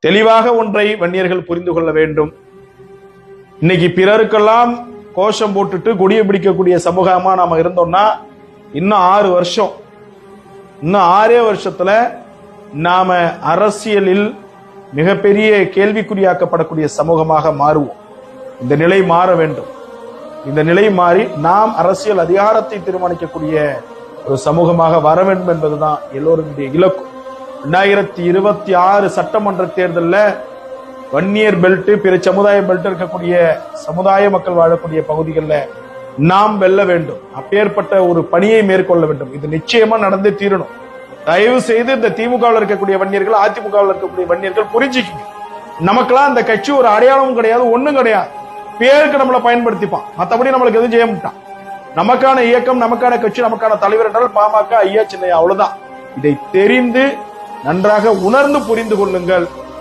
தெளிவாக ஒன்றை வன்னியர்கள் புரிந்து கொள்ள வேண்டும். இன்னைக்கு பிறருக்கெல்லாம் கோஷம் போட்டுட்டு கொடியை பிடிக்கக்கூடிய சமூகமா நாம இருந்தோம்னா இன்னும் 6 வருஷம், இன்னும் 6 வருஷத்துல நாம அரசியலில் மிகப்பெரிய கேள்விக்குறியாக்கப்படக்கூடிய சமூகமாக மாறுவோம். இந்த நிலை மாற வேண்டும். இந்த நிலை மாறி நாம் அரசியல் அதிகாரத்தை தீர்மானிக்கக்கூடிய ஒரு சமூகமாக வர வேண்டும் என்பதுதான் எல்லோருடைய இலக்கு. 2026 சட்டமன்ற தேர்தலில் வன்னியர் பெல்ட், பிற சமுதாய பெல்ட் இருக்கக்கூடிய சமுதாய மக்கள் வாழக்கூடிய பகுதிகளில் நாம் வெல்ல வேண்டும். அப்பேற்பட்ட ஒரு பணியை மேற்கொள்ள வேண்டும். இது நிச்சயமா நடந்தே தீரணும். தயவு செய்து இந்த திமுகவில் இருக்கக்கூடிய வன்னியர்கள், அதிமுகவில் இருக்கக்கூடிய வன்னியர்கள் புரிஞ்சுக்கணும். நமக்கெல்லாம் இந்த கட்சி ஒரு அடையாளமும் கிடையாது, ஒண்ணும் கிடையாது. பேருக்கு நம்மளை பயன்படுத்திப்பான், மற்றபடி நம்மளுக்கு எதுவும் செய்ய மாட்டான். நமக்கான இயக்கம், நமக்கான கட்சி, நமக்கான தலைவர் என்றால் பாமக, ஐயா சின்னையா, அவ்வளவுதான். இதை தெரிந்து நன்றாக உணர்ந்து புரிந்து கொள்ளுங்கள்.